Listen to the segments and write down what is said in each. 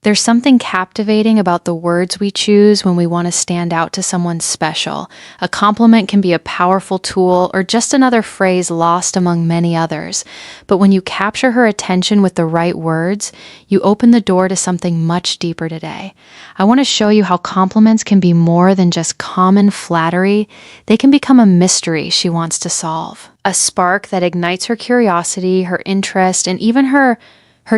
There's something captivating about the words we choose when we want to stand out to someone special. A compliment can be a powerful tool or just another phrase lost among many others. But when you capture her attention with the right words, you open the door to something much deeper today. I want to show you how compliments can be more than just common flattery. They can become a mystery she wants to solve. A spark that ignites her curiosity, her interest, and even her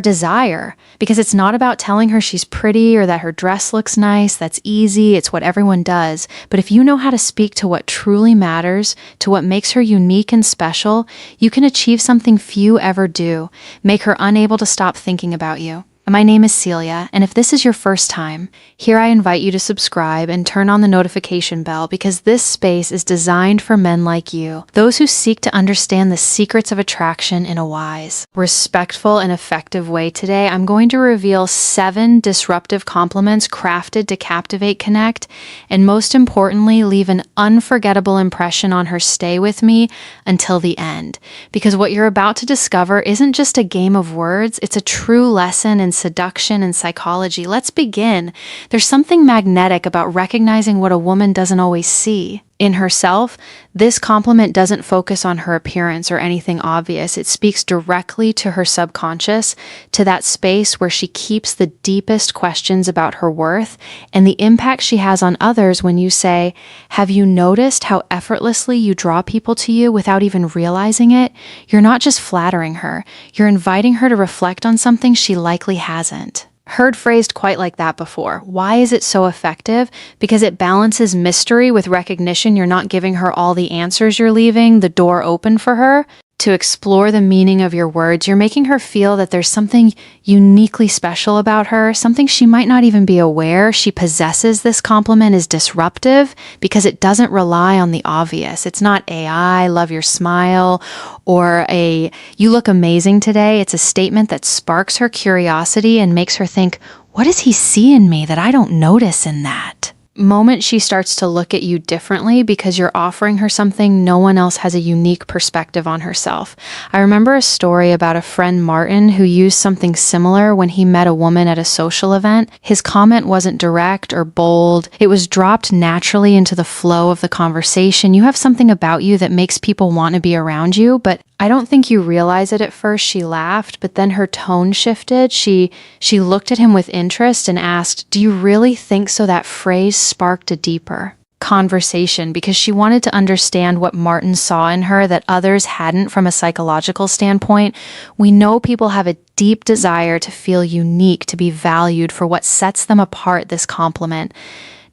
desire, because it's not about telling her she's pretty or that her dress looks nice. That's easy. It's what everyone does. But if you know how to speak to what truly matters, to what makes her unique and special, you can achieve something few ever do, make her unable to stop thinking about you. My name is Celia, and if this is your first time, here I invite you to subscribe and turn on the notification bell because this space is designed for men like you, those who seek to understand the secrets of attraction in a wise, respectful, and effective way. Today, I'm going to reveal 7 disruptive compliments crafted to captivate, connect, and most importantly, leave an unforgettable impression on her stay with me until the end. Because what you're about to discover isn't just a game of words, it's a true lesson in seduction and psychology. Let's begin. There's something magnetic about recognizing what a woman doesn't always see in herself. This compliment doesn't focus on her appearance or anything obvious. It speaks directly to her subconscious, to that space where she keeps the deepest questions about her worth and the impact she has on others when you say, "Have you noticed how effortlessly you draw people to you without even realizing it?" You're not just flattering her. You're inviting her to reflect on something she likely hasn't heard phrased quite like that before. Why is it so effective? Because it balances mystery with recognition. You're not giving her all the answers, you're leaving the door open for her to explore the meaning of your words. You're making her feel that there's something uniquely special about her, something she might not even be aware she possesses. This compliment is disruptive because it doesn't rely on the obvious. It's not "I love your smile," or "you look amazing today." It's a statement that sparks her curiosity and makes her think, what does he see in me that I don't notice in that moment? She starts to look at you differently because you're offering her something no one else has a unique perspective on herself. I remember a story about a friend, Martin, who used something similar when he met a woman at a social event. His comment wasn't direct or bold. It was dropped naturally into the flow of the conversation. You have something about you that makes people want to be around you, but I don't think you realize it at first. She laughed, but then her tone shifted. She looked at him with interest and asked, "Do you really think so?" That phrase sparked a deeper conversation because she wanted to understand what Martin saw in her that others hadn't from a psychological standpoint. We know people have a deep desire to feel unique, to be valued for what sets them apart. This compliment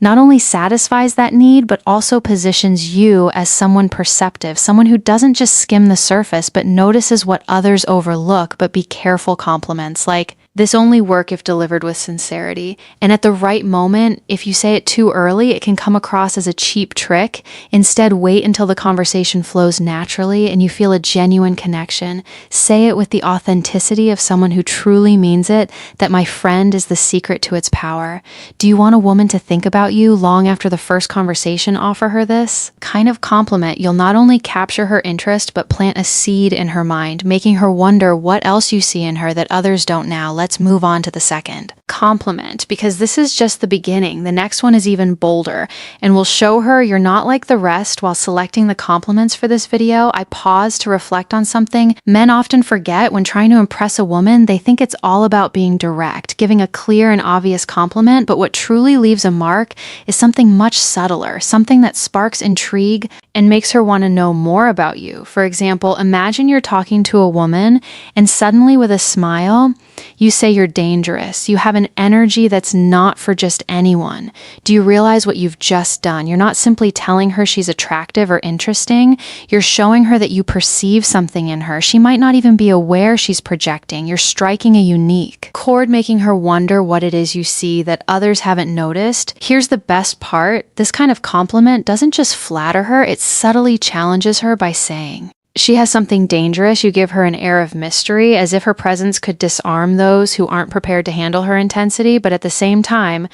not only satisfies that need, but also positions you as someone perceptive, someone who doesn't just skim the surface, but notices what others overlook. But be careful compliments like, "This only work if delivered with sincerity." And at the right moment, if you say it too early, it can come across as a cheap trick. Instead, wait until the conversation flows naturally and you feel a genuine connection. Say it with the authenticity of someone who truly means it, that "my friend" is the secret to its power. Do you want a woman to think about you long after the first conversation? Offer her this kind of compliment. You'll not only capture her interest, but plant a seed in her mind, making her wonder what else you see in her that others don't now. Let's move on to the second compliment, because this is just the beginning. The next one is even bolder, and will show her you're not like the rest. While selecting the compliments for this video, I paused to reflect on something men often forget when trying to impress a woman. They think it's all about being direct, giving a clear and obvious compliment, but what truly leaves a mark is something much subtler, something that sparks intrigue and makes her want to know more about you. For example, imagine you're talking to a woman and suddenly with a smile, you say you're dangerous. You have an energy that's not for just anyone. Do you realize what you've just done? You're not simply telling her she's attractive or interesting. You're showing her that you perceive something in her. She might not even be aware she's projecting. You're striking a unique chord, making her wonder what it is you see that others haven't noticed. Here's the best part. This kind of compliment doesn't just flatter her, it subtly challenges her by saying she has something dangerous. You give her an air of mystery, as if her presence could disarm those who aren't prepared to handle her intensity. But at the same time,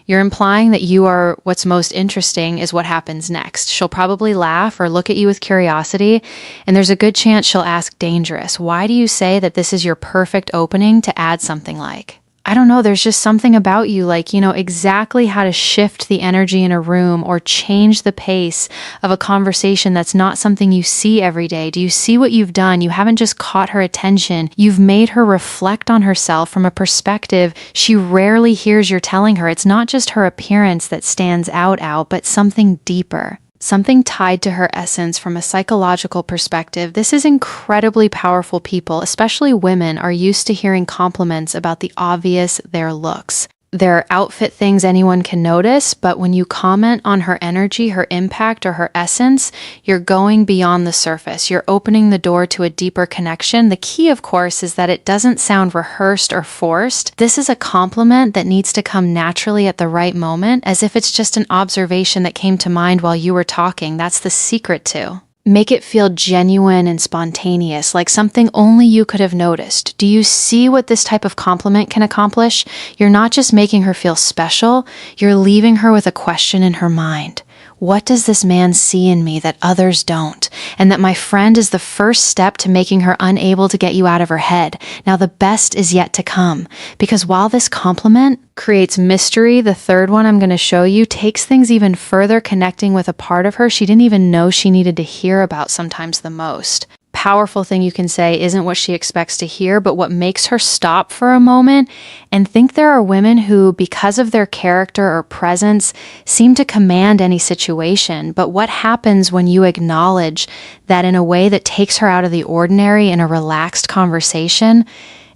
you're implying that you are what's most interesting is what happens next. She'll probably laugh or look at you with curiosity, and there's a good chance she'll ask, "Dangerous, why do you say that this is your perfect opening?" to add something like, I don't know, there's just something about you, like, you know exactly how to shift the energy in a room or change the pace of a conversation that's not something you see every day. Do you see what you've done? You haven't just caught her attention. You've made her reflect on herself from a perspective she rarely hears you're telling her. It's not just her appearance that stands out, but something deeper. Something tied to her essence from a psychological perspective. This is incredibly powerful. People, especially women, are used to hearing compliments about the obvious, their looks. Their outfit, things anyone can notice, but when you comment on her energy, her impact, or her essence, you're going beyond the surface. You're opening the door to a deeper connection. The key, of course, is that it doesn't sound rehearsed or forced. This is a compliment that needs to come naturally at the right moment, as if it's just an observation that came to mind while you were talking. That's the secret too. Make it feel genuine and spontaneous, like something only you could have noticed. Do you see what this type of compliment can accomplish? You're not just making her feel special, you're leaving her with a question in her mind. What does this man see in me that others don't? And that my friend is the first step to making her unable to get you out of her head. Now the best is yet to come. Because while this compliment creates mystery, the third one I'm going to show you takes things even further, connecting with a part of her she didn't even know she needed to hear about sometimes the most. Powerful thing you can say isn't what she expects to hear, but what makes her stop for a moment and think. There are women who, because of their character or presence, seem to command any situation. But what happens when you acknowledge that in a way that takes her out of the ordinary in a relaxed conversation?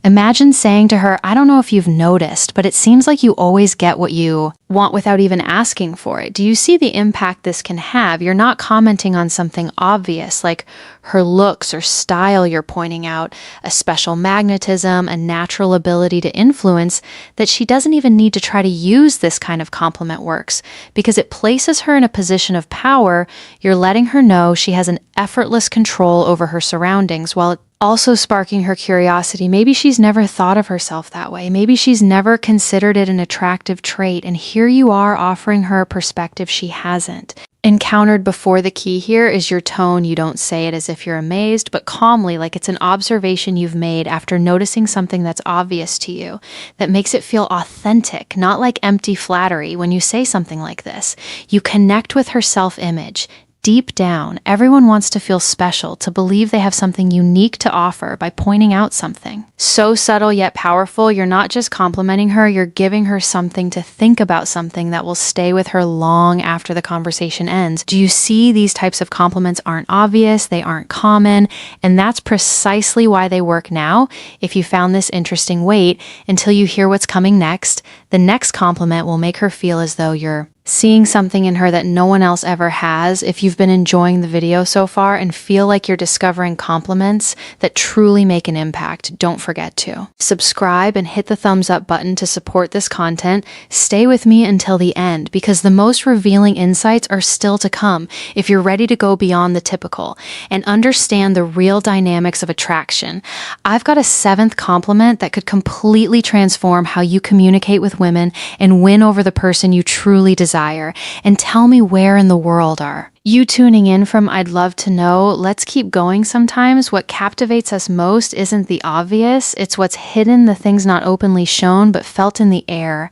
Imagine saying to her, I don't know if you've noticed, but it seems like you always get what you want without even asking for it. Do you see the impact this can have? You're not commenting on something obvious like her looks or style. You're pointing out a special magnetism, a natural ability to influence that she doesn't even need to try to use. This kind of compliment works because it places her in a position of power. You're letting her know she has an effortless control over her surroundings while also sparking her curiosity. Maybe she's never thought of herself that way. Maybe she's never considered it an attractive trait. And here you are offering her a perspective she hasn't encountered before. The key here is your tone. You don't say it as if you're amazed, but calmly, like it's an observation you've made after noticing something that's obvious to you, that makes it feel authentic, not like empty flattery. When you say something like this, you connect with her self-image. Deep down, everyone wants to feel special, to believe they have something unique to offer by pointing out something. So subtle yet powerful, you're not just complimenting her, you're giving her something to think about, something that will stay with her long after the conversation ends. Do you see these types of compliments aren't obvious, they aren't common, and that's precisely why they work now. If you found this interesting, wait until you hear what's coming next. The next compliment will make her feel as though you're seeing something in her that no one else ever has. If you've been enjoying the video so far and feel like you're discovering compliments that truly make an impact, don't forget to subscribe and hit the thumbs up button to support this content. Stay with me until the end because the most revealing insights are still to come if you're ready to go beyond the typical and understand the real dynamics of attraction. I've got a 7th compliment that could completely transform how you communicate with women and win over the person you truly desire. And tell me, where in the world are you tuning in from? I'd love to know. Let's keep going. Sometimes what captivates us most isn't the obvious, it's what's hidden, the things not openly shown but felt in the air.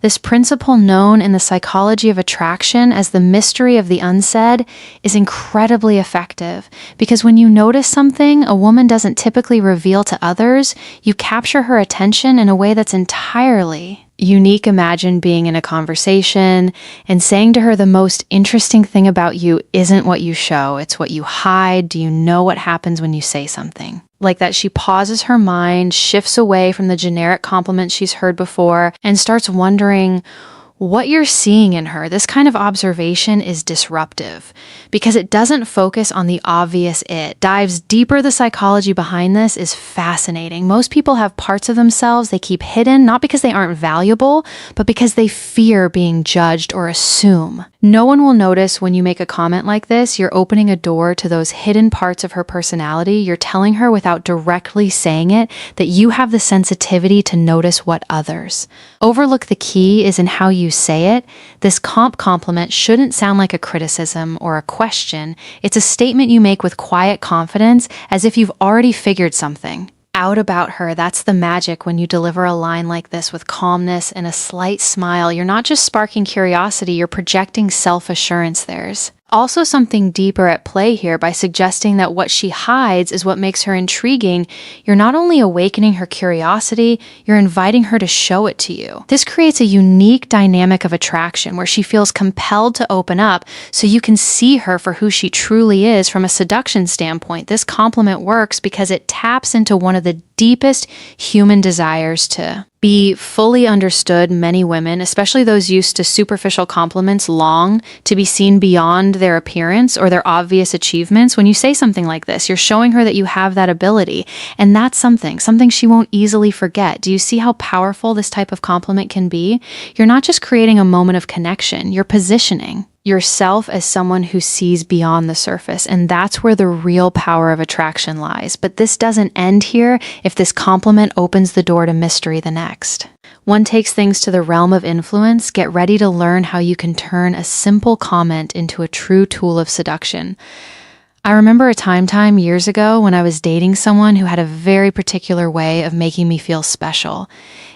This principle, known in the psychology of attraction as the mystery of the unsaid, is incredibly effective because when you notice something a woman doesn't typically reveal to others, you capture her attention in a way that's entirely unique. Imagine being in a conversation and saying to her, the most interesting thing about you isn't what you show, it's what you hide. Do you know what happens when you say something like that? She pauses, her mind shifts away from the generic compliments she's heard before and starts wondering what you're seeing in her. This kind of observation is disruptive because it doesn't focus on the obvious, it dives deeper. The psychology behind this is fascinating. Most people have parts of themselves they keep hidden, not because they aren't valuable, but because they fear being judged or assume. No one will notice when you make a comment like this. You're opening a door to those hidden parts of her personality. You're telling her without directly saying it that you have the sensitivity to notice what others overlook. The key is in how you say it. This compliment shouldn't sound like a criticism or a question. It's a statement you make with quiet confidence, as if you've already figured something. out about her. That's the magic when you deliver a line like this with calmness and a slight smile. You're not just sparking curiosity, you're projecting self-assurance. There's also something deeper at play here by suggesting that what she hides is what makes her intriguing. You're not only awakening her curiosity, you're inviting her to show it to you. This creates a unique dynamic of attraction where she feels compelled to open up so you can see her for who she truly is from a seduction standpoint. This compliment works because it taps into one of the deepest human desires to be fully understood. Many women, especially those used to superficial compliments, long to be seen beyond their appearance or their obvious achievements. When you say something like this, you're showing her that you have that ability, and that's something she won't easily forget. Do you see how powerful this type of compliment can be? You're not just creating a moment of connection, you're positioning yourself as someone who sees beyond the surface, and that's where the real power of attraction lies. But this doesn't end here if this compliment opens the door to mystery the next. One takes things to the realm of influence. Get ready to learn how you can turn a simple comment into a true tool of seduction. I remember a time years ago when I was dating someone who had a very particular way of making me feel special.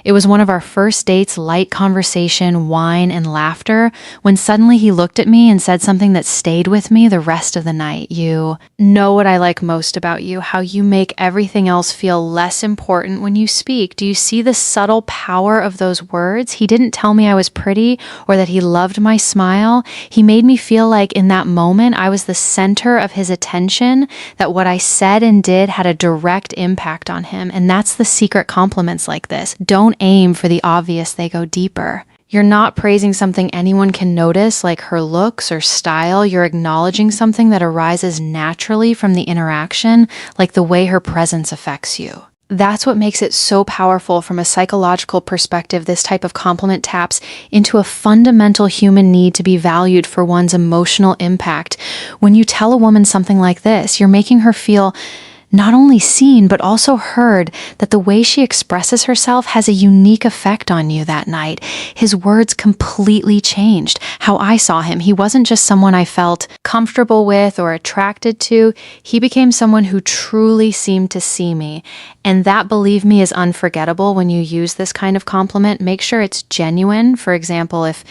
It was one of our first dates, light conversation, wine, and laughter, when suddenly he looked at me and said something that stayed with me the rest of the night. You know what I like most about you, how you make everything else feel less important when you speak. Do you see the subtle power of those words? He didn't tell me I was pretty or that he loved my smile. He made me feel like in that moment I was the center of his attention, that what I said and did had a direct impact on him. And that's the secret compliments like this. Don't aim for the obvious, they go deeper. You're not praising something anyone can notice, like her looks or style. You're acknowledging something that arises naturally from the interaction, like the way her presence affects you. That's what makes it so powerful from a psychological perspective. This type of compliment taps into a fundamental human need to be valued for one's emotional impact. When you tell a woman something like this, you're making her feel not only seen, but also heard, that the way she expresses herself has a unique effect on you that night. His words completely changed how I saw him. He wasn't just someone I felt comfortable with or attracted to. He became someone who truly seemed to see me. And that, believe me, is unforgettable when you use this kind of compliment. Make sure it's genuine. For example, if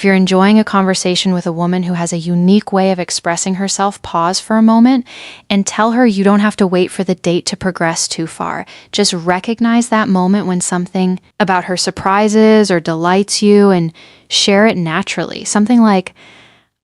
you're enjoying a conversation with a woman who has a unique way of expressing herself, pause for a moment and tell her you don't have to wait for the date to progress too far. Just recognize that moment when something about her surprises or delights you and share it naturally. Something like,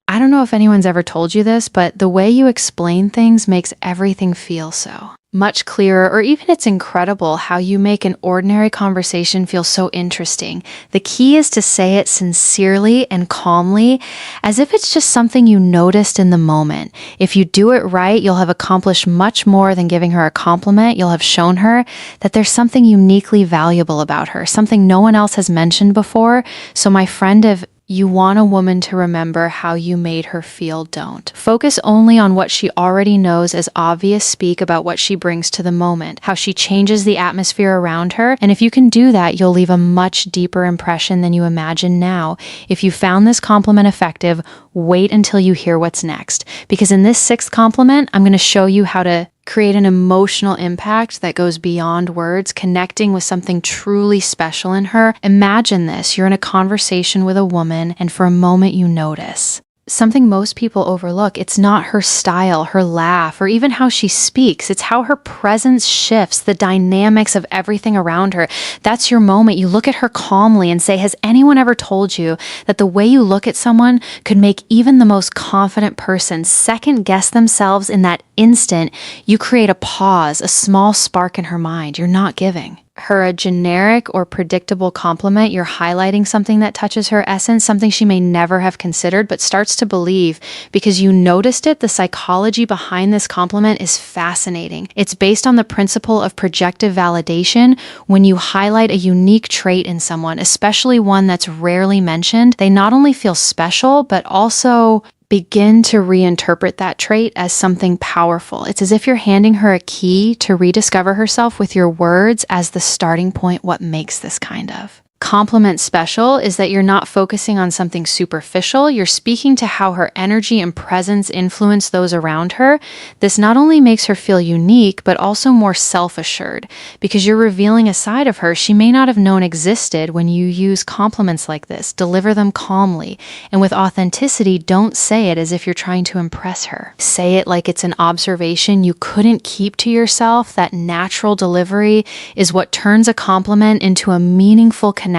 I don't know if anyone's ever told you this, but the way you explain things makes everything feel so much clearer. Or even it's incredible how you make an ordinary conversation feel so interesting. The key is to say it sincerely and calmly, as if it's just something you noticed in the moment. If you do it right, you'll have accomplished much more than giving her a compliment. You'll have shown her that there's something uniquely valuable about her, something no one else has mentioned before. So my friend, if you want a woman to remember how you made her feel, don't. Focus only on what she already knows as obvious. Speak about what she brings to the moment, how she changes the atmosphere around her. And if you can do that, you'll leave a much deeper impression than you imagine now. If you found this compliment effective, wait until you hear what's next. Because in this sixth compliment, I'm going to show you how to create an emotional impact that goes beyond words, connecting with something truly special in her. Imagine this. You're in a conversation with a woman, and for a moment you notice something most people overlook. It's not her style, her laugh, or even how she speaks. It's how her presence shifts, the dynamics of everything around her. That's your moment. You look at her calmly and say, has anyone ever told you that the way you look at someone could make even the most confident person second guess themselves in that instant? You create a pause, a small spark in her mind. You're not giving her a generic or predictable compliment. You're highlighting something that touches her essence, something she may never have considered, but starts to believe because you noticed it. The psychology behind this compliment is fascinating. It's based on the principle of projective validation. When you highlight a unique trait in someone, especially one that's rarely mentioned, they not only feel special, but also begin to reinterpret that trait as something powerful. It's as if you're handing her a key to rediscover herself with your words as the starting point. What makes this kind of Compliment special is that you're not focusing on something superficial, you're speaking to how her energy and presence influence those around her. This not only makes her feel unique, but also more self-assured, because you're revealing a side of her she may not have known existed. When you use compliments like this, deliver them calmly, and with authenticity. Don't say it as if you're trying to impress her. Say it like it's an observation you couldn't keep to yourself. That natural delivery is what turns a compliment into a meaningful connection.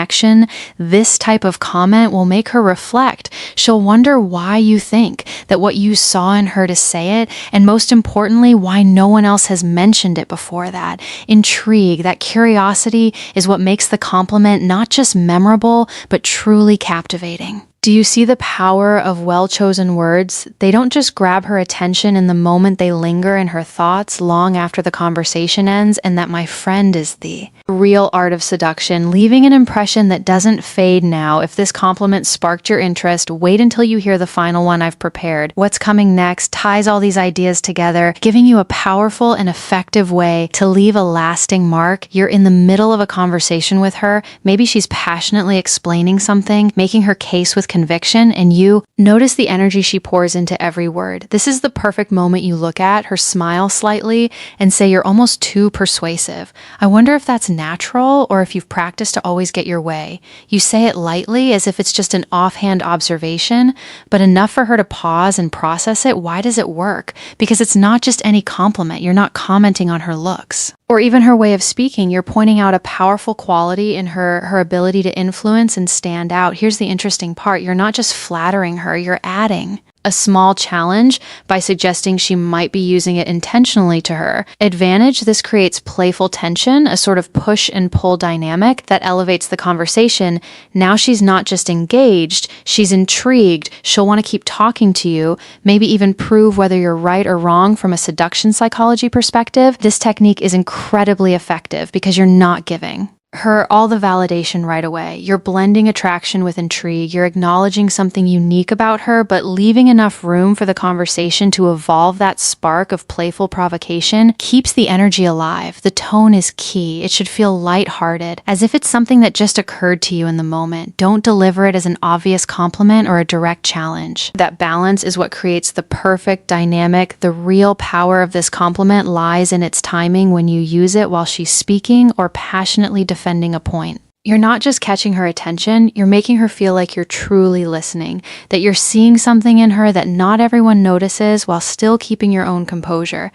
This type of comment will make her reflect. She'll wonder why you think that what you saw in her to say it, and most importantly, why no one else has mentioned it before that. Intrigue, that curiosity is what makes the compliment not just memorable, but truly captivating. Do you see the power of well-chosen words? They don't just grab her attention in the moment, they linger in her thoughts long after the conversation ends, and that, my friend, is the real art of seduction, leaving an impression that doesn't fade. Now, if this compliment sparked your interest, wait until you hear the final one I've prepared. What's coming next ties all these ideas together, giving you a powerful and effective way to leave a lasting mark. You're in the middle of a conversation with her. Maybe she's passionately explaining something, making her case with conviction, and you notice the energy she pours into every word. This is the perfect moment you look at her, smile slightly, and say, "You're almost too persuasive." I wonder if that's natural or if you've practiced to always get your way. You say it lightly as if it's just an offhand observation, but enough for her to pause and process it. Why does it work? Because it's not just any compliment. You're not commenting on her looks or even her way of speaking. You're pointing out a powerful quality in her ability to influence and stand out. Here's the interesting part. You're not just flattering her, you're adding a small challenge by suggesting she might be using it intentionally to her advantage. This creates playful tension, a sort of push and pull dynamic that elevates the conversation. Now she's not just engaged, she's intrigued. She'll want to keep talking to you, maybe even prove whether you're right or wrong from a seduction psychology perspective. This technique is incredibly effective because you're not giving her all the validation right away. You're blending attraction with intrigue. You're acknowledging something unique about her, but leaving enough room for the conversation to evolve. That spark of playful provocation keeps the energy alive. The tone is key. It should feel lighthearted, as if it's something that just occurred to you in the moment. Don't deliver it as an obvious compliment or a direct challenge. That balance is what creates the perfect dynamic. The real power of this compliment lies in its timing, when you use it while she's speaking or passionately defending a point. You're not just catching her attention, you're making her feel like you're truly listening, that you're seeing something in her that not everyone notices, while still keeping your own composure.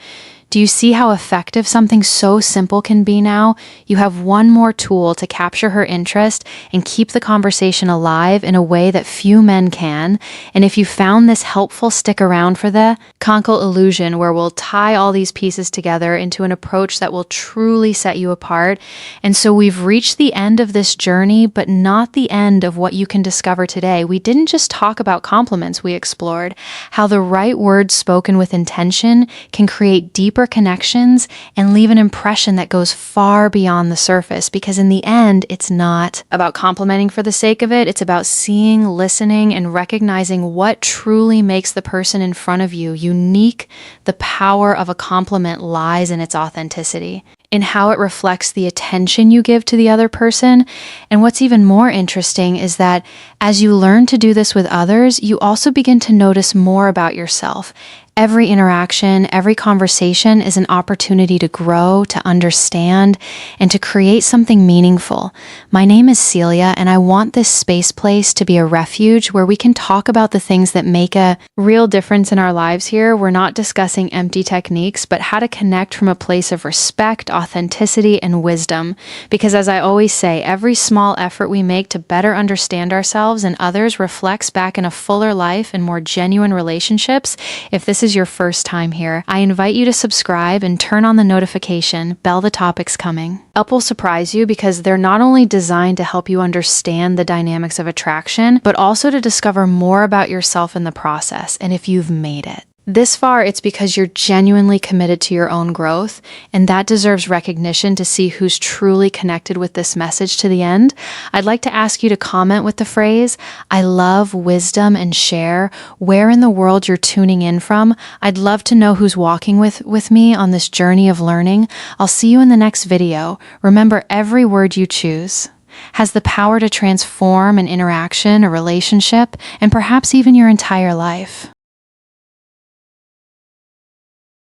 Do you see how effective something so simple can be now? You have one more tool to capture her interest and keep the conversation alive in a way that few men can. And if you found this helpful, stick around for the Konkel illusion, where we'll tie all these pieces together into an approach that will truly set you apart. And so we've reached the end of this journey, but not the end of what you can discover today. We didn't just talk about compliments, we explored how the right words spoken with intention can create deeper connections and leave an impression that goes far beyond the surface. Because in the end, it's not about complimenting for the sake of it. It's about seeing, listening, and recognizing what truly makes the person in front of you unique. The power of a compliment lies in its authenticity, in how it reflects the attention you give to the other person. And what's even more interesting is that as you learn to do this with others, you also begin to notice more about yourself. Every interaction, every conversation is an opportunity to grow, to understand, and to create something meaningful. My name is Celia, and I want this space place to be a refuge where we can talk about the things that make a real difference in our lives here. We're not discussing empty techniques, but how to connect from a place of respect, authenticity, and wisdom. Because as I always say, every small effort we make to better understand ourselves and others reflects back in a fuller life and more genuine relationships. If this is your first time here, I invite you to subscribe and turn on the notification bell. The topics coming up will surprise you, because they're not only designed to help you understand the dynamics of attraction, but also to discover more about yourself in the process. And if you've made it this far, it's because you're genuinely committed to your own growth, and that deserves recognition. To see who's truly connected with this message to the end, I'd like to ask you to comment with the phrase, "I love wisdom," and share where in the world you're tuning in from. I'd love to know who's walking with me on this journey of learning. I'll see you in the next video. Remember, every word you choose has the power to transform an interaction, a relationship, and perhaps even your entire life.